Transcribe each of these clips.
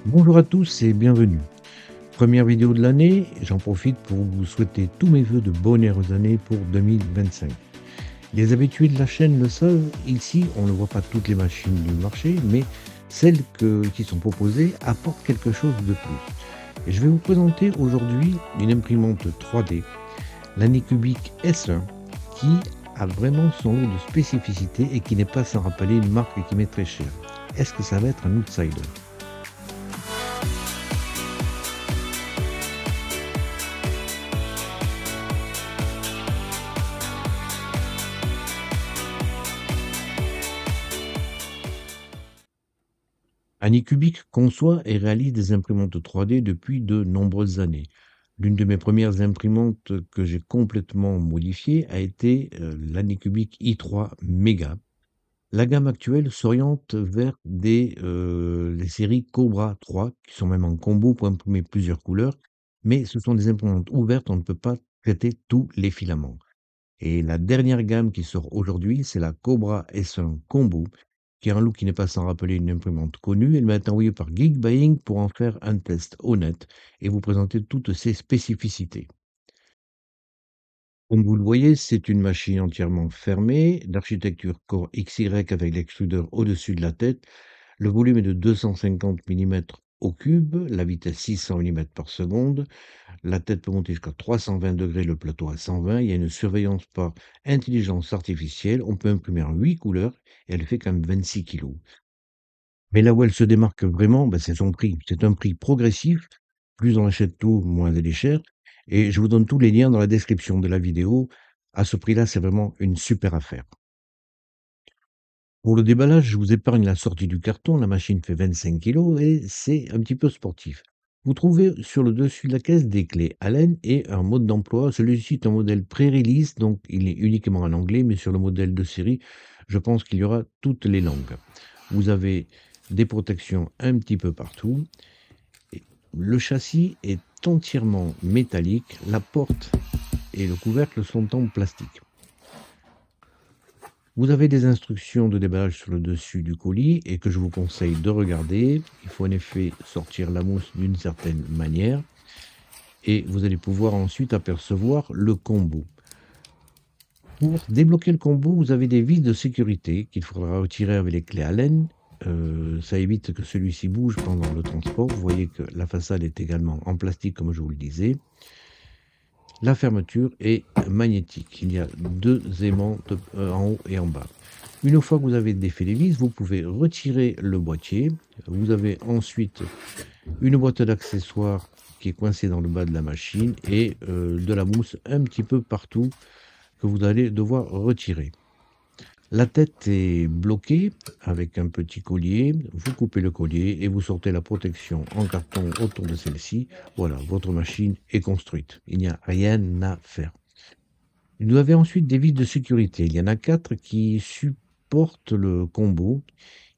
Bonjour à tous et bienvenue. Première vidéo de l'année, j'en profite pour vous souhaiter tous mes voeux de bonnes et heureuses années pour 2025. Les habitués de la chaîne le savent, ici on ne voit pas toutes les machines du marché, mais celles qui sont proposées apportent quelque chose de plus. Et je vais vous présenter aujourd'hui une imprimante 3D, l'Anycubic S1, qui a vraiment son lot de spécificités et qui n'est pas sans rappeler une marque qui m'est très chère. Est-ce que ça va être un outsider? Anycubic conçoit et réalise des imprimantes 3D depuis de nombreuses années. L'une de mes premières imprimantes que j'ai complètement modifiée a été l'Anycubic i3 Mega. La gamme actuelle s'oriente vers les séries Cobra 3, qui sont même en combo pour imprimer plusieurs couleurs, mais ce sont des imprimantes ouvertes, on ne peut pas traiter tous les filaments. Et la dernière gamme qui sort aujourd'hui, c'est la Cobra S1 Combo, qui a un look qui n'est pas sans rappeler une imprimante connue. Elle m'a été envoyée par Geekbuying pour en faire un test honnête et vous présenter toutes ses spécificités. Comme vous le voyez, c'est une machine entièrement fermée, d'architecture Core XY avec l'extrudeur au-dessus de la tête. Le volume est de 250 mm au cube, la vitesse 600 mm par seconde. La tête peut monter jusqu'à 320 degrés, le plateau à 120. Il y a une surveillance par intelligence artificielle. On peut imprimer en 8 couleurs et elle fait quand même 26 kg. Mais là où elle se démarque vraiment, c'est son prix. C'est un prix progressif. Plus on achète tôt, moins elle est chère. Et je vous donne tous les liens dans la description de la vidéo. À ce prix-là, c'est vraiment une super affaire. Pour le déballage, je vous épargne la sortie du carton. La machine fait 25 kg et c'est un petit peu sportif. Vous trouvez sur le dessus de la caisse des clés Allen et un mode d'emploi. Celui-ci est un modèle pré-release, donc il est uniquement en anglais, mais sur le modèle de série, je pense qu'il y aura toutes les langues. Vous avez des protections un petit peu partout. Et le châssis est entièrement métallique. La porte et le couvercle sont en plastique. Vous avez des instructions de déballage sur le dessus du colis et que je vous conseille de regarder. Il faut en effet sortir la mousse d'une certaine manière et vous allez pouvoir ensuite apercevoir le combo. Pour débloquer le combo, vous avez des vis de sécurité qu'il faudra retirer avec les clés Allen. Ça évite que celui-ci bouge pendant le transport. Vous voyez que la façade est également en plastique comme je vous le disais. La fermeture est magnétique. Il y a deux aimants en haut et en bas. Une fois que vous avez défait les vis, vous pouvez retirer le boîtier. Vous avez ensuite une boîte d'accessoires qui est coincée dans le bas de la machine et de la mousse un petit peu partout que vous allez devoir retirer. La tête est bloquée avec un petit collier. Vous coupez le collier et vous sortez la protection en carton autour de celle-ci. Voilà, votre machine est construite. Il n'y a rien à faire. Vous avez ensuite des vis de sécurité. Il y en a 4 qui supportent le combo.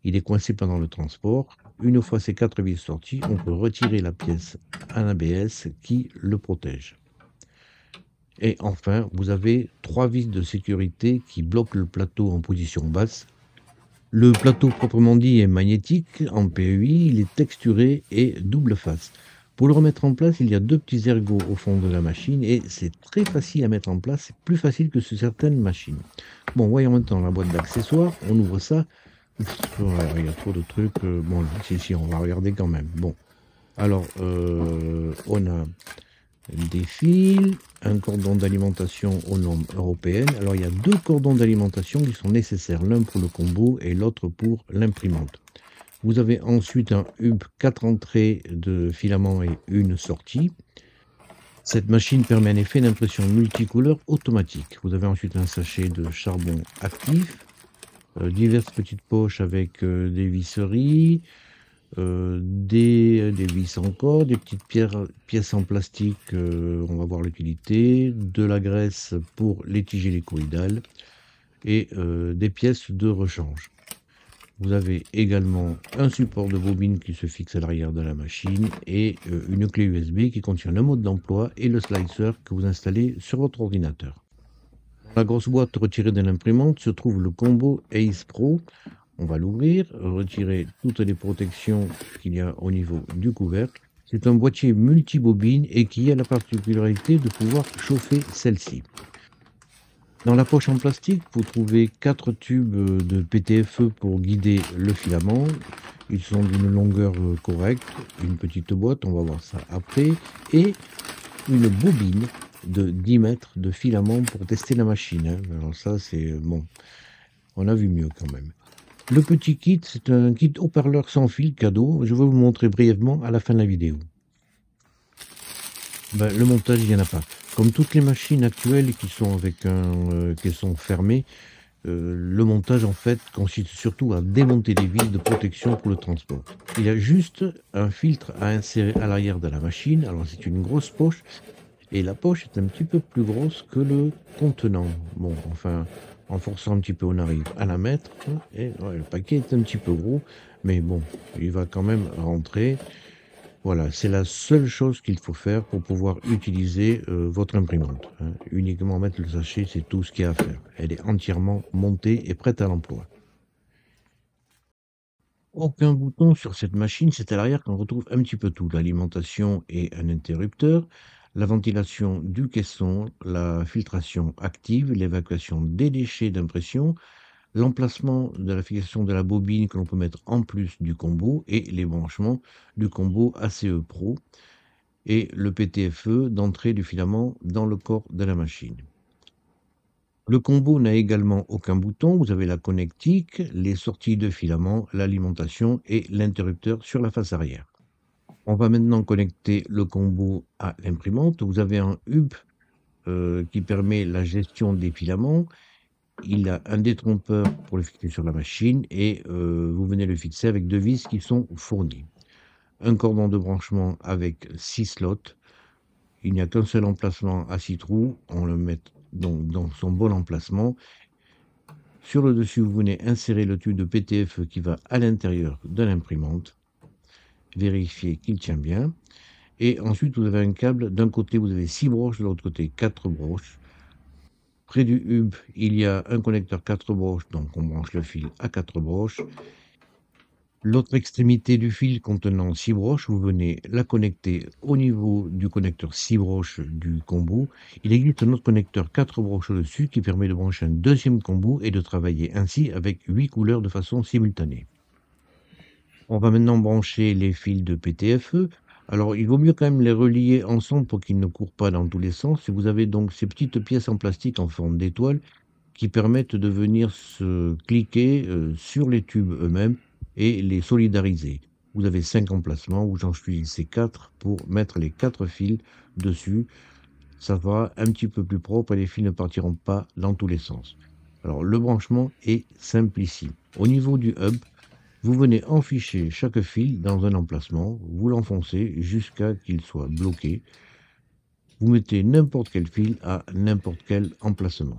Il est coincé pendant le transport. Une fois ces 4 vis sorties, on peut retirer la pièce en ABS qui le protège. Et enfin, vous avez 3 vis de sécurité qui bloquent le plateau en position basse. Le plateau proprement dit est magnétique, en PEI, il est texturé et double face. Pour le remettre en place, il y a 2 petits ergots au fond de la machine et c'est très facile à mettre en place, c'est plus facile que sur certaines machines. Bon, voyons maintenant la boîte d'accessoires, on ouvre ça. Il y a trop de trucs, bon, si, on va regarder quand même. Bon, alors, on a des fils, un cordon d'alimentation aux normes européennes. Alors, il y a 2 cordons d'alimentation qui sont nécessaires, l'un pour le combo et l'autre pour l'imprimante. Vous avez ensuite un hub 4 entrées de filaments et une sortie. Cette machine permet en effet une impression multicouleur automatique. Vous avez ensuite un sachet de charbon actif, diverses petites poches avec des visseries, des vis encore, des petites pièces en plastique, on va voir l'utilité, de la graisse pour les tiges hélicoïdales et des pièces de rechange. Vous avez également un support de bobine qui se fixe à l'arrière de la machine et une clé USB qui contient le mode d'emploi et le slicer que vous installez sur votre ordinateur. Dans la grosse boîte retirée de l'imprimante se trouve le combo Ace Pro. On va l'ouvrir, retirer toutes les protections qu'il y a au niveau du couvercle. C'est un boîtier multibobine et qui a la particularité de pouvoir chauffer celle-ci. Dans la poche en plastique, vous trouvez 4 tubes de PTFE pour guider le filament. Ils sont d'une longueur correcte, une petite boîte, on va voir ça après, et une bobine de 10 mètres de filament pour tester la machine, hein. Alors ça, c'est bon, on a vu mieux quand même. Le petit kit, c'est un kit haut-parleur sans fil cadeau. Je vais vous le montrer brièvement à la fin de la vidéo. Ben, le montage, il n'y en a pas. Comme toutes les machines actuelles qui sont avec un caisson fermé, le montage en fait consiste surtout à démonter les vis de protection pour le transport. Il y a juste un filtre à insérer à l'arrière de la machine. Alors c'est une grosse poche et la poche est un petit peu plus grosse que le contenant. Bon, enfin, en forçant un petit peu, on arrive à la mettre. Et ouais, le paquet est un petit peu gros, mais bon, il va quand même rentrer. Voilà, c'est la seule chose qu'il faut faire pour pouvoir utiliser votre imprimante, hein. Uniquement mettre le sachet, c'est tout ce qu'il y a à faire. Elle est entièrement montée et prête à l'emploi. Aucun bouton sur cette machine, c'est à l'arrière qu'on retrouve un petit peu tout. L'alimentation et un interrupteur, la ventilation du caisson, la filtration active, l'évacuation des déchets d'impression, l'emplacement de la fixation de la bobine que l'on peut mettre en plus du combo et les branchements du combo ACE Pro et le PTFE d'entrée du filament dans le corps de la machine. Le combo n'a également aucun bouton, vous avez la connectique, les sorties de filament, l'alimentation et l'interrupteur sur la face arrière. On va maintenant connecter le combo à l'imprimante. Vous avez un hub qui permet la gestion des filaments. Il a un détrompeur pour le fixer sur la machine et vous venez le fixer avec 2 vis qui sont fournies. Un cordon de branchement avec 6 slots. Il n'y a qu'un seul emplacement à 6 trous. On le met donc dans son bon emplacement. Sur le dessus, vous venez insérer le tube de PTFE qui va à l'intérieur de l'imprimante. Vérifiez qu'il tient bien. Et ensuite, vous avez un câble. D'un côté, vous avez 6 broches, de l'autre côté, 4 broches. Près du hub, il y a un connecteur 4 broches, donc on branche le fil à 4 broches. L'autre extrémité du fil contenant 6 broches, vous venez la connecter au niveau du connecteur 6 broches du combo. Il existe un autre connecteur 4 broches au-dessus qui permet de brancher un deuxième combo et de travailler ainsi avec 8 couleurs de façon simultanée. On va maintenant brancher les fils de PTFE. Alors, il vaut mieux quand même les relier ensemble pour qu'ils ne courent pas dans tous les sens. Et vous avez donc ces petites pièces en plastique en forme d'étoile qui permettent de venir se cliquer sur les tubes eux-mêmes et les solidariser. Vous avez 5 emplacements où j'en choisissais 4 pour mettre les 4 fils dessus. Ça va un petit peu plus propre et les fils ne partiront pas dans tous les sens. Alors, le branchement est simplissime. Au niveau du hub, vous venez enficher chaque fil dans un emplacement, vous l'enfoncez jusqu'à qu'il soit bloqué. Vous mettez n'importe quel fil à n'importe quel emplacement.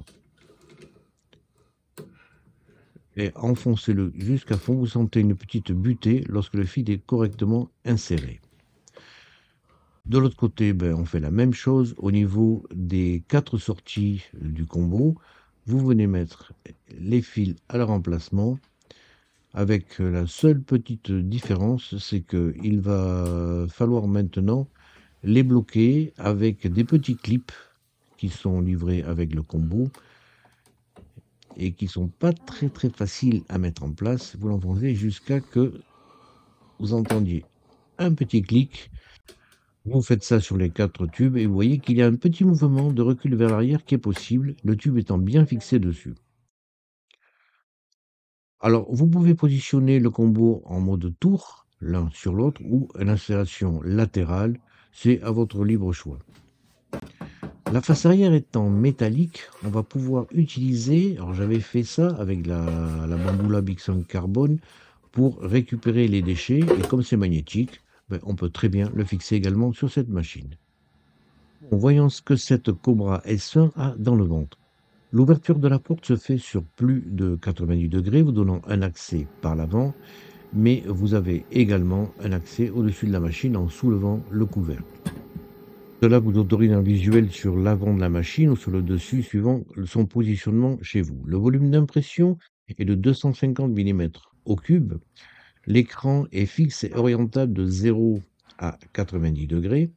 Et enfoncez-le jusqu'à fond, vous sentez une petite butée lorsque le fil est correctement inséré. De l'autre côté, on fait la même chose au niveau des 4 sorties du combo. Vous venez mettre les fils à leur emplacement avec la seule petite différence, c'est qu'il va falloir maintenant les bloquer avec des petits clips qui sont livrés avec le combo et qui sont pas très faciles à mettre en place. Vous l'enfoncez jusqu'à que vous entendiez un petit clic. Vous faites ça sur les 4 tubes et vous voyez qu'il y a un petit mouvement de recul vers l'arrière qui est possible, le tube étant bien fixé dessus. Alors, vous pouvez positionner le combo en mode tour, l'un sur l'autre, ou l'installation latérale, c'est à votre libre choix. La face arrière étant métallique, on va pouvoir utiliser, alors j'avais fait ça avec la Bamboula Bixon Carbone pour récupérer les déchets, et comme c'est magnétique, on peut très bien le fixer également sur cette machine. Voyons ce que cette Cobra S1 a dans le ventre. L'ouverture de la porte se fait sur plus de 90 degrés, vous donnant un accès par l'avant, mais vous avez également un accès au-dessus de la machine en soulevant le couvercle. Cela vous autorise un visuel sur l'avant de la machine ou sur le dessus suivant son positionnement chez vous. Le volume d'impression est de 250 mm au cube. L'écran est fixe et orientable de 0 à 90 degrés.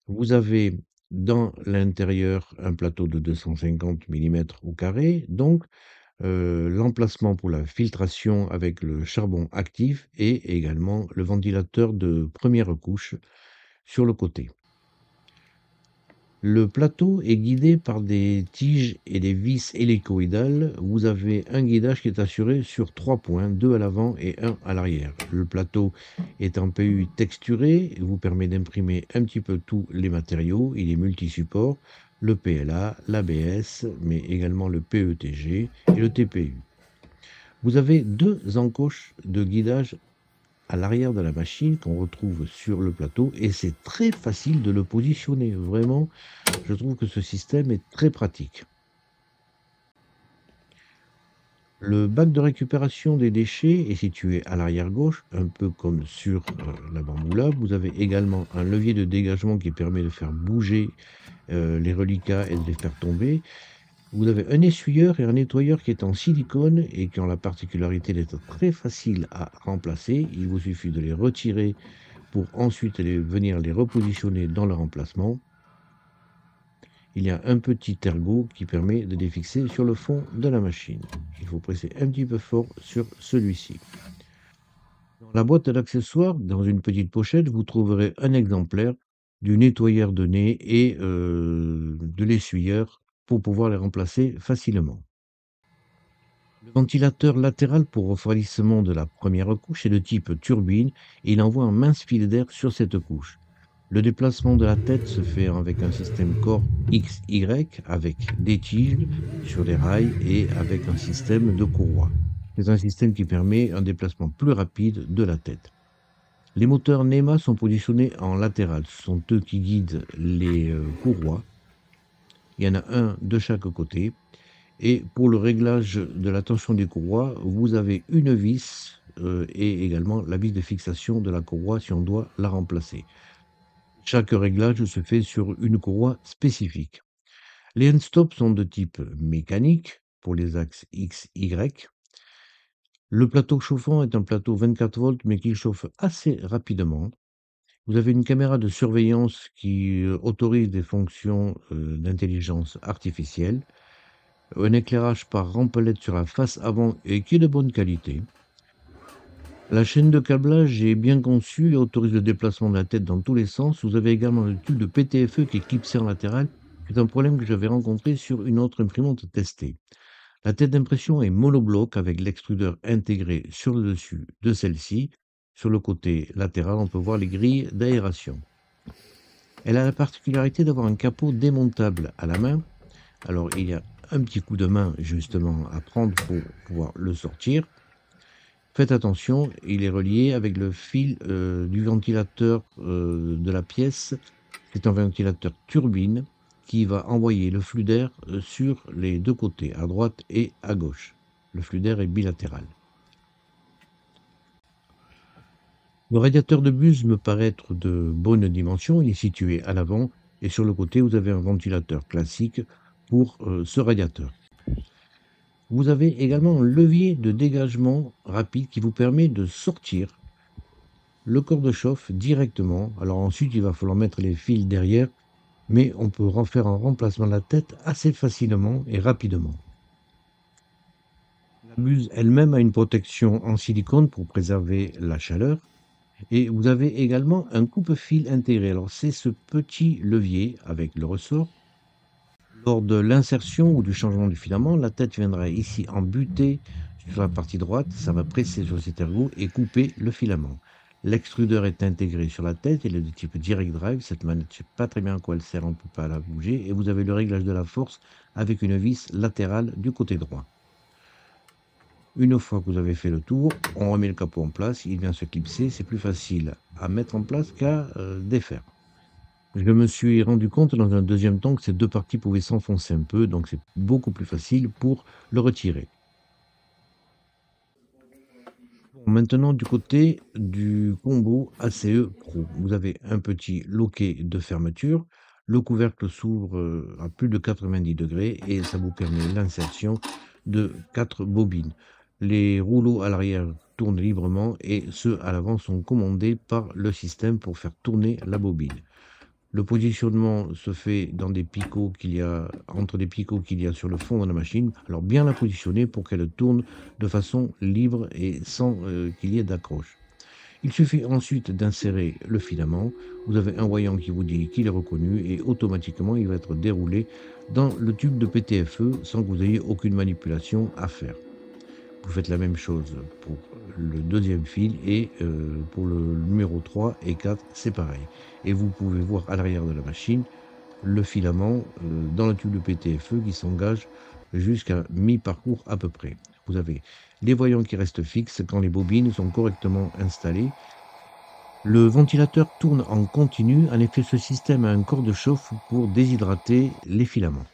Vous avez dans l'intérieur un plateau de 250 millimètres au carré, donc l'emplacement pour la filtration avec le charbon actif et également le ventilateur de première couche sur le côté. Le plateau est guidé par des tiges et des vis hélicoïdales. Vous avez un guidage qui est assuré sur 3 points, 2 à l'avant et 1 à l'arrière. Le plateau est en PU texturé, vous permet d'imprimer un petit peu tous les matériaux. Il est multi-support, le PLA, l'ABS, mais également le PETG et le TPU. Vous avez 2 encoches de guidage à l'arrière de la machine qu'on retrouve sur le plateau et c'est très facile de le positionner. Vraiment, je trouve que ce système est très pratique. Le bac de récupération des déchets est situé à l'arrière gauche, un peu comme sur la bamboula. Vous avez également un levier de dégagement qui permet de faire bouger les reliquats et de les faire tomber. Vous avez un essuyeur et un nettoyeur qui est en silicone et qui ont la particularité d'être très facile à remplacer. Il vous suffit de les retirer pour ensuite venir les repositionner dans leur emplacement. Il y a un petit ergot qui permet de les fixer sur le fond de la machine. Il faut presser un petit peu fort sur celui-ci. Dans la boîte d'accessoires, dans une petite pochette, vous trouverez un exemplaire du nettoyeur de nez et de l'essuyeur pour pouvoir les remplacer facilement. Le ventilateur latéral pour refroidissement de la première couche est de type turbine et il envoie un mince fil d'air sur cette couche. Le déplacement de la tête se fait avec un système corps XY avec des tiges sur les rails et avec un système de courroie. C'est un système qui permet un déplacement plus rapide de la tête. Les moteurs NEMA sont positionnés en latéral. Ce sont eux qui guident les courroies. Il y en a un de chaque côté. Et pour le réglage de la tension des courroies, vous avez une vis et également la vis de fixation de la courroie si on doit la remplacer. Chaque réglage se fait sur une courroie spécifique. Les end-stops sont de type mécanique pour les axes X, Y. Le plateau chauffant est un plateau 24 volts mais qui chauffe assez rapidement. Vous avez une caméra de surveillance qui autorise des fonctions d'intelligence artificielle. Un éclairage par rampelette sur la face avant et qui est de bonne qualité. La chaîne de câblage est bien conçue et autorise le déplacement de la tête dans tous les sens. Vous avez également le tube de PTFE qui est clipsé en latéral. C'est un problème que j'avais rencontré sur une autre imprimante testée. La tête d'impression est monobloc avec l'extrudeur intégré sur le dessus de celle-ci. Sur le côté latéral, on peut voir les grilles d'aération. Elle a la particularité d'avoir un capot démontable à la main. Alors, il y a un petit coup de main justement à prendre pour pouvoir le sortir. Faites attention, il est relié avec le fil du ventilateur de la pièce. C'est un ventilateur turbine qui va envoyer le flux d'air sur les deux côtés, à droite et à gauche. Le flux d'air est bilatéral. Le radiateur de buse me paraît être de bonne dimension. Il est situé à l'avant et sur le côté, vous avez un ventilateur classique pour ce radiateur. Vous avez également un levier de dégagement rapide qui vous permet de sortir le corps de chauffe directement. Alors ensuite, il va falloir mettre les fils derrière, mais on peut faire un remplacement de la tête assez facilement et rapidement. La buse elle-même a une protection en silicone pour préserver la chaleur. Et vous avez également un coupe-fil intégré. Alors c'est ce petit levier avec le ressort. Lors de l'insertion ou du changement du filament, la tête viendra ici en butée sur la partie droite, ça va presser sur cet ergot et couper le filament. L'extrudeur est intégré sur la tête, il est de type direct drive, cette manette je ne sais pas très bien à quoi elle sert, on ne peut pas la bouger, et vous avez le réglage de la force avec une vis latérale du côté droit. Une fois que vous avez fait le tour, on remet le capot en place, il vient se clipser, c'est plus facile à mettre en place qu'à défaire. Je me suis rendu compte dans un deuxième temps que ces deux parties pouvaient s'enfoncer un peu, donc c'est beaucoup plus facile pour le retirer. Bon, maintenant du côté du combo ACE Pro, vous avez un petit loquet de fermeture. Le couvercle s'ouvre à plus de 90 degrés et ça vous permet l'insertion de 4 bobines. Les rouleaux à l'arrière tournent librement et ceux à l'avant sont commandés par le système pour faire tourner la bobine. Le positionnement se fait dans des picots qu'il y a entre des picots qu'il y a sur le fond de la machine. Alors bien la positionner pour qu'elle tourne de façon libre et sans qu'il y ait d'accroche. Il suffit ensuite d'insérer le filament. Vous avez un voyant qui vous dit qu'il est reconnu et automatiquement il va être déroulé dans le tube de PTFE sans que vous ayez aucune manipulation à faire. Vous faites la même chose pour le deuxième fil et pour le numéro 3 et 4, c'est pareil. Et vous pouvez voir à l'arrière de la machine le filament dans le tube de PTFE qui s'engage jusqu'à mi-parcours à peu près. Vous avez les voyants qui restent fixes quand les bobines sont correctement installées. Le ventilateur tourne en continu. En effet, ce système a un corps de chauffe pour déshydrater les filaments.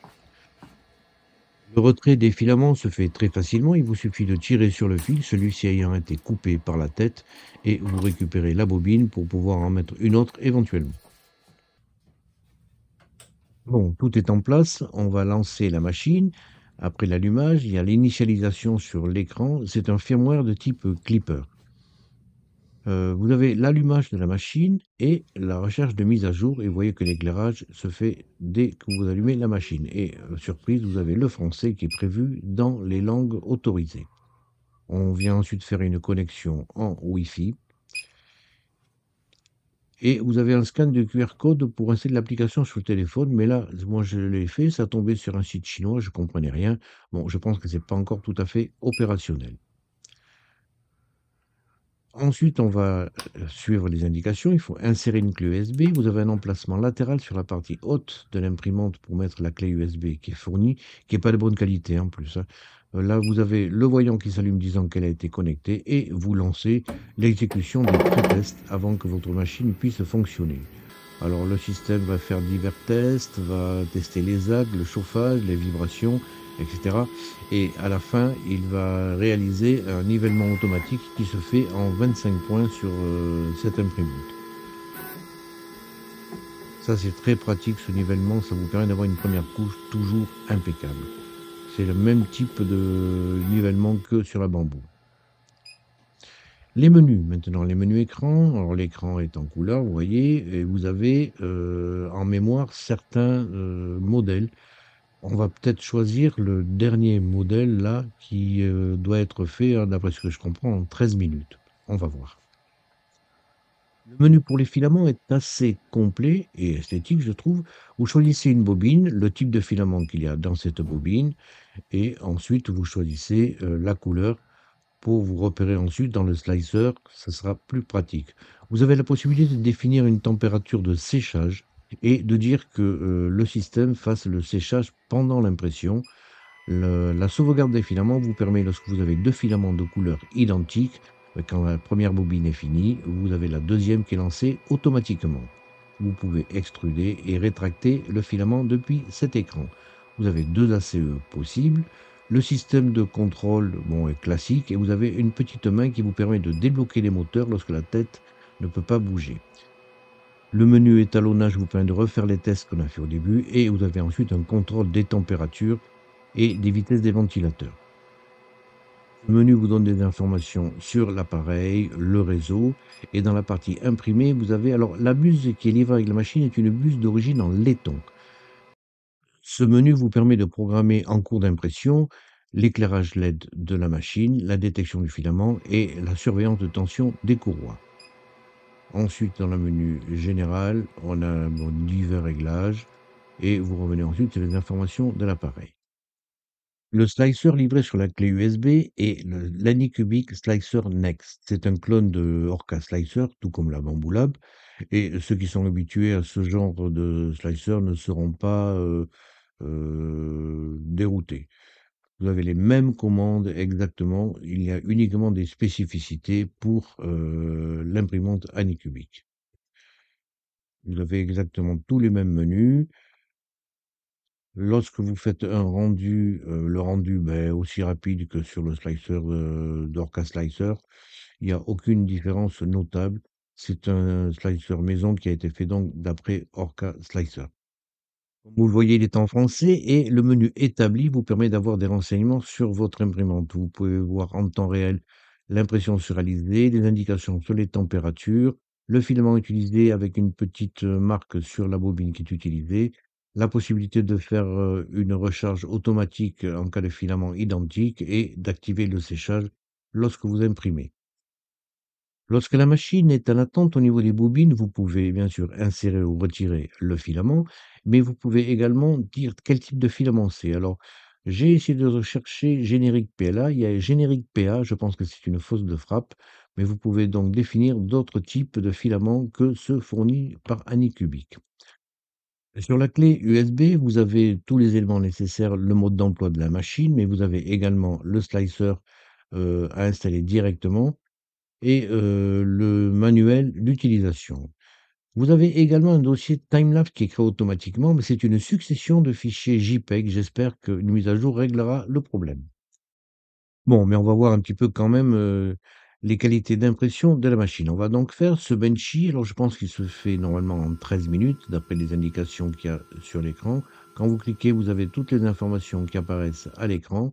Le retrait des filaments se fait très facilement. Il vous suffit de tirer sur le fil, celui-ci ayant été coupé par la tête, et vous récupérez la bobine pour pouvoir en mettre une autre éventuellement. Bon, tout est en place. On va lancer la machine. Après l'allumage, il y a l'initialisation sur l'écran. C'est un firmware de type Clipper. Vous avez l'allumage de la machine et la recherche de mise à jour et vous voyez que l'éclairage se fait dès que vous allumez la machine et surprise, vous avez le français qui est prévu dans les langues autorisées. On vient ensuite faire une connexion en Wi-Fi et vous avez un scan de QR code pour installer l'application sur le téléphone, mais là, moi je l'ai fait, ça tombait sur un site chinois, je comprenais rien. Bon, je pense que c'est pas encore tout à fait opérationnel. Ensuite, on va suivre les indications. Il faut insérer une clé USB. Vous avez un emplacement latéral sur la partie haute de l'imprimante pour mettre la clé USB qui est fournie, qui n'est pas de bonne qualité en plus, hein. Là, vous avez le voyant qui s'allume disant qu'elle a été connectée et vous lancez l'exécution des pré-tests avant que votre machine puisse fonctionner. Alors, le système va faire divers tests, va tester les agues, le chauffage, les vibrations, etc. Et à la fin, il va réaliser un nivellement automatique qui se fait en 25 points sur cette imprimante. Ça, c'est très pratique, ce nivellement, ça vous permet d'avoir une première couche toujours impeccable. C'est le même type de nivellement que sur la bambou. Les menus, maintenant, les menus écran. Alors, l'écran est en couleur, vous voyez, et vous avez en mémoire certains modèles. On va peut-être choisir le dernier modèle là qui doit être fait, hein, d'après ce que je comprends, en 13 minutes. On va voir. Le menu pour les filaments est assez complet et esthétique, je trouve. Vous choisissez une bobine, le type de filament qu'il y a dans cette bobine, et ensuite vous choisissez la couleur pour vous repérer ensuite dans le slicer, ça sera plus pratique. Vous avez la possibilité de définir une température de séchage et de dire que le système fasse le séchage pendant l'impression. La sauvegarde des filaments vous permet, lorsque vous avez deux filaments de couleur identique, quand la première bobine est finie, vous avez la deuxième qui est lancée automatiquement. Vous pouvez extruder et rétracter le filament depuis cet écran. Vous avez deux ACE possibles. Le système de contrôle bon, est classique et vous avez une petite main qui vous permet de débloquer les moteurs lorsque la tête ne peut pas bouger. Le menu étalonnage vous permet de refaire les tests qu'on a fait au début et vous avez ensuite un contrôle des températures et des vitesses des ventilateurs. Le menu vous donne des informations sur l'appareil, le réseau et dans la partie imprimée, vous avez alors la buse qui est livrée avec la machine est une buse d'origine en laiton. Ce menu vous permet de programmer en cours d'impression l'éclairage LED de la machine, la détection du filament et la surveillance de tension des courroies. Ensuite, dans le menu général, on a divers réglages et vous revenez ensuite sur les informations de l'appareil. Le slicer livré sur la clé USB est l'Anycubic Slicer Next. C'est un clone de Orca Slicer, tout comme la Bamboo Lab. Et ceux qui sont habitués à ce genre de slicer ne seront pas déroutés. Vous avez les mêmes commandes exactement. Il y a uniquement des spécificités pour l'imprimante Anycubic. Vous avez exactement tous les mêmes menus. Lorsque vous faites un rendu, le rendu, aussi rapide que sur le slicer, d'Orca Slicer, il y a aucune différence notable. C'est un slicer maison qui a été fait donc d'après Orca Slicer. Comme vous le voyez, il est en français et le menu établi vous permet d'avoir des renseignements sur votre imprimante. Vous pouvez voir en temps réel l'impression sur réalisée, des indications sur les températures, le filament utilisé avec une petite marque sur la bobine qui est utilisée, la possibilité de faire une recharge automatique en cas de filament identique et d'activer le séchage lorsque vous imprimez. Lorsque la machine est en attente au niveau des bobines, vous pouvez bien sûr insérer ou retirer le filament, mais vous pouvez également dire quel type de filament c'est. Alors, j'ai essayé de rechercher générique PLA, il y a générique PA, je pense que c'est une fausse de frappe, mais vous pouvez donc définir d'autres types de filaments que ceux fournis par Anycubic. Sur la clé USB, vous avez tous les éléments nécessaires, le mode d'emploi de la machine, mais vous avez également le slicer à installer directement et le manuel d'utilisation. Vous avez également un dossier timelapse qui est créé automatiquement, mais c'est une succession de fichiers JPEG. J'espère qu'une mise à jour réglera le problème. Bon, mais on va voir un petit peu quand même les qualités d'impression de la machine. On va donc faire ce Benchy. Alors, je pense qu'il se fait normalement en 13 minutes, d'après les indications qu'il y a sur l'écran. Quand vous cliquez, vous avez toutes les informations qui apparaissent à l'écran.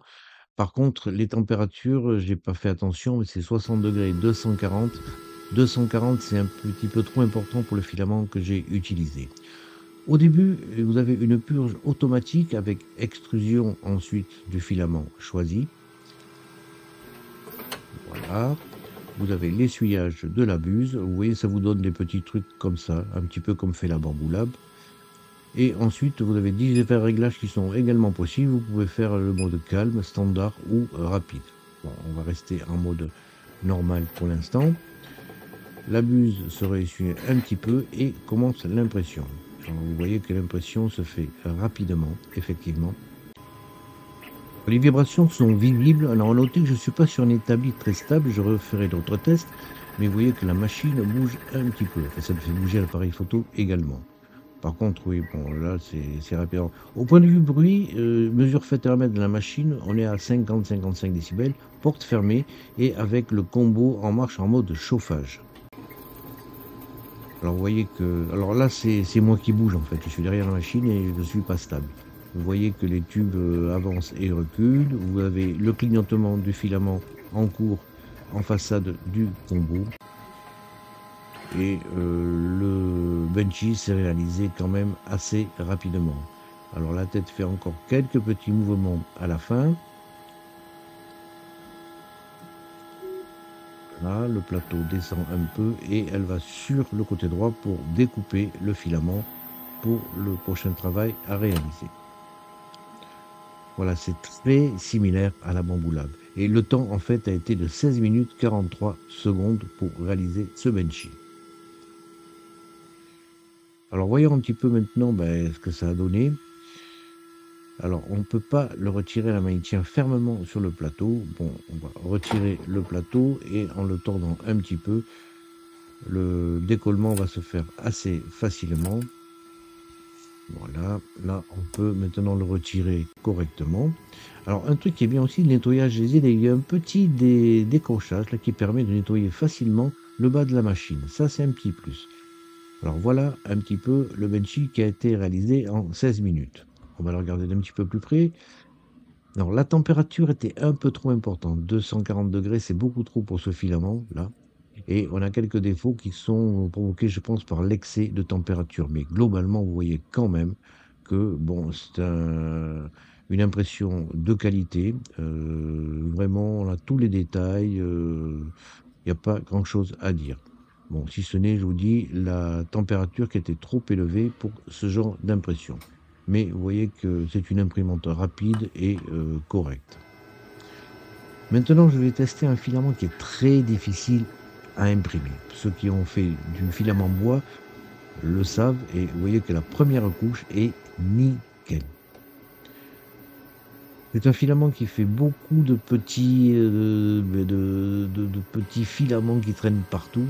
Par contre, les températures, j'ai pas fait attention, mais c'est 60 degrés et 240. 240, c'est un petit peu trop important pour le filament que j'ai utilisé. Au début, vous avez une purge automatique avec extrusion ensuite du filament choisi. Voilà. Vous avez l'essuyage de la buse. Vous voyez, ça vous donne des petits trucs comme ça, un petit peu comme fait la Bamboo Lab. Et ensuite, vous avez 10 effets de réglage qui sont également possibles. Vous pouvez faire le mode calme, standard ou rapide. Bon, on va rester en mode normal pour l'instant. La buse sera essuyée un petit peu et commence l'impression. Vous voyez que l'impression se fait rapidement, effectivement. Les vibrations sont visibles. Alors, notez que je ne suis pas sur un établi très stable. Je referai d'autres tests. Mais vous voyez que la machine bouge un petit peu. Et ça me fait bouger l'appareil photo également. Par contre, oui, bon, là, c'est rapide. Alors, au point de vue bruit, mesure faite à mètre de la machine, on est à 50-55 décibels, porte fermée et avec le combo en marche en mode chauffage. Alors, vous voyez que... Alors là, c'est moi qui bouge, en fait. Je suis derrière la machine et je ne suis pas stable. Vous voyez que les tubes avancent et reculent. Vous avez le clignotement du filament en cours en façade du combo. Et le Benchy s'est réalisé quand même assez rapidement. Alors la tête fait encore quelques petits mouvements à la fin. Là, le plateau descend un peu et elle va sur le côté droit pour découper le filament pour le prochain travail à réaliser. Voilà, c'est très similaire à la Bamboo Lab. Et le temps en fait a été de 16 minutes 43 secondes pour réaliser ce Benchy. Alors voyons un petit peu maintenant ce que ça a donné. Alors on ne peut pas le retirer, la main il tient fermement sur le plateau. Bon, on va retirer le plateau et en le tordant un petit peu, le décollement va se faire assez facilement. Voilà, là on peut maintenant le retirer correctement. Alors un truc qui est bien aussi, le nettoyage des îles, il y a un petit décrochage là, qui permet de nettoyer facilement le bas de la machine. Ça c'est un petit plus. Alors voilà un petit peu le Benchy qui a été réalisé en 16 minutes. On va le regarder d'un petit peu plus près. Alors la température était un peu trop importante. 240 degrés, c'est beaucoup trop pour ce filament là. Et on a quelques défauts qui sont provoqués, je pense, par l'excès de température. Mais globalement, vous voyez quand même que bon, c'est une impression de qualité. Vraiment, on a tous les détails. Il n'y a pas grand-chose à dire. Bon, si ce n'est, je vous dis, la température qui était trop élevée pour ce genre d'impression. Mais vous voyez que c'est une imprimante rapide et correcte. Maintenant, je vais tester un filament qui est très difficile à imprimer. Ceux qui ont fait du filament bois le savent et vous voyez que la première couche est nickel. C'est un filament qui fait beaucoup de petits, de petits filaments qui traînent partout.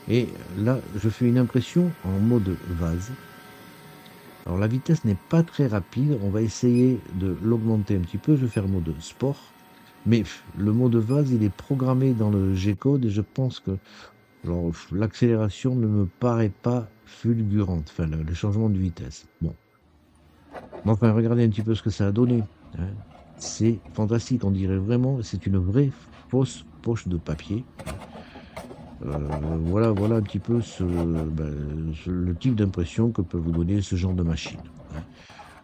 Et là, je fais une impression en mode vase. Alors la vitesse n'est pas très rapide, on va essayer de l'augmenter un petit peu, je vais faire le mode sport. Mais le mode vase, il est programmé dans le G-code et je pense que l'accélération ne me paraît pas fulgurante, enfin le changement de vitesse. Bon. Mais enfin, regardez un petit peu ce que ça a donné, hein. C'est fantastique, on dirait vraiment, c'est une vraie fausse poche de papier. Voilà un petit peu le type d'impression que peut vous donner ce genre de machine, hein.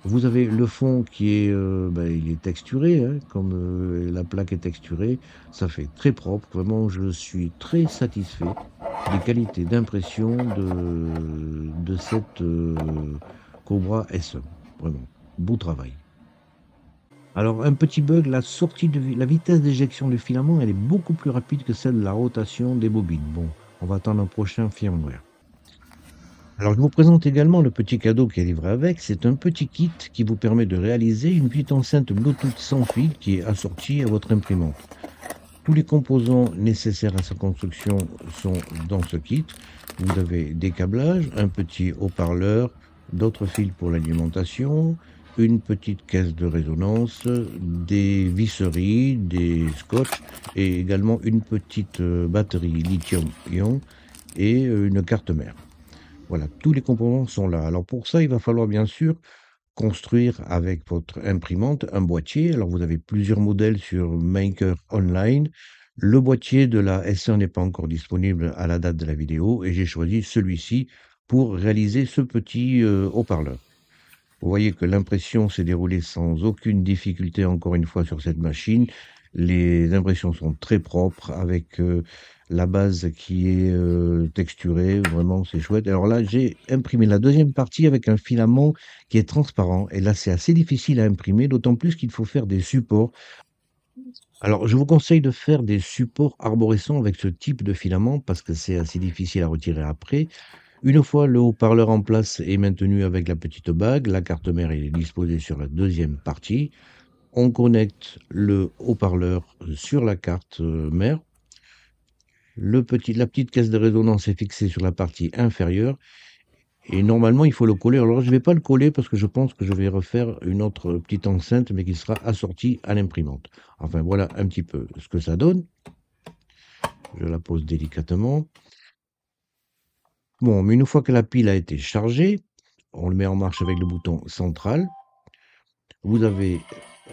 Vous avez le fond qui est, il est texturé, hein, comme la plaque est texturée. Ça fait très propre. Vraiment, je suis très satisfait des qualités d'impression de cette Cobra SE. Vraiment, beau travail. Alors, un petit bug, la vitesse d'éjection du filament, elle est beaucoup plus rapide que celle de la rotation des bobines. Bon, on va attendre un prochain firmware. Alors, je vous présente également le petit cadeau qui est livré avec. C'est un petit kit qui vous permet de réaliser une petite enceinte Bluetooth sans fil qui est assortie à votre imprimante. Tous les composants nécessaires à sa construction sont dans ce kit. Vous avez des câblages, un petit haut-parleur, d'autres fils pour l'alimentation, une petite caisse de résonance, des visseries, des scotch et également une petite batterie lithium-ion et une carte mère. Voilà, tous les composants sont là. Alors pour ça, il va falloir bien sûr construire avec votre imprimante un boîtier. Alors vous avez plusieurs modèles sur Maker Online. Le boîtier de la S1 n'est pas encore disponible à la date de la vidéo et j'ai choisi celui-ci pour réaliser ce petit haut-parleur. Vous voyez que l'impression s'est déroulée sans aucune difficulté encore une fois sur cette machine. Les impressions sont très propres avec la base qui est texturée. Vraiment, c'est chouette. Alors là, j'ai imprimé la deuxième partie avec un filament qui est transparent. Et là, c'est assez difficile à imprimer, d'autant plus qu'il faut faire des supports. Alors, je vous conseille de faire des supports arborescents avec ce type de filament parce que c'est assez difficile à retirer après. Une fois le haut-parleur en place et maintenu avec la petite bague, la carte mère est disposée sur la deuxième partie. On connecte le haut-parleur sur la carte mère. La petite caisse de résonance est fixée sur la partie inférieure. Et normalement, il faut le coller. Alors, je ne vais pas le coller parce que je pense que je vais refaire une autre petite enceinte, mais qui sera assortie à l'imprimante. Enfin, voilà un petit peu ce que ça donne. Je la pose délicatement. Bon, mais une fois que la pile a été chargée, on le met en marche avec le bouton central. Vous avez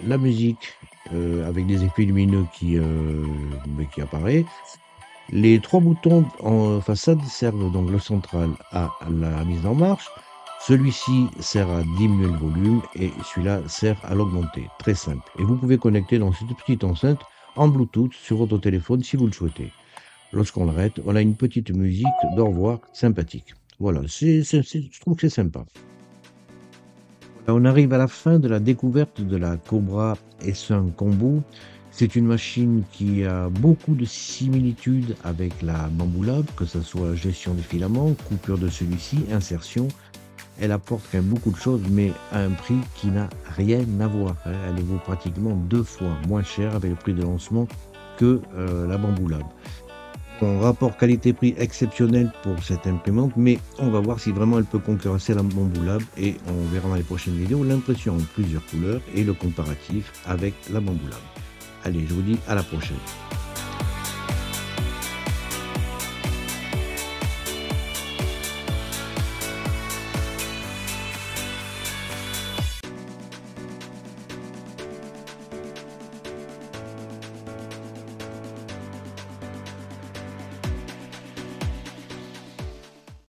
la musique avec des effets lumineux qui apparaît. Les trois boutons en façade servent donc le central à la mise en marche. Celui-ci sert à diminuer le volume et celui-là sert à l'augmenter. Très simple. Et vous pouvez connecter dans cette petite enceinte en Bluetooth sur votre téléphone si vous le souhaitez. Lorsqu'on l'arrête, on a une petite musique d'au revoir sympathique. Voilà, je trouve que c'est sympa. On arrive à la fin de la découverte de la Cobra S1 Combo. C'est une machine qui a beaucoup de similitudes avec la Bamboo Lab, que ce soit gestion des filaments, coupure de celui-ci, insertion. Elle apporte quand même beaucoup de choses, mais à un prix qui n'a rien à voir, hein. Elle vaut pratiquement 2 fois moins cher avec le prix de lancement que la Bamboo Lab. Un rapport qualité-prix exceptionnel pour cette imprimante, mais on va voir si vraiment elle peut concurrencer la Bamboo Lab et on verra dans les prochaines vidéos l'impression en plusieurs couleurs et le comparatif avec la Bamboo Lab. Allez, je vous dis à la prochaine.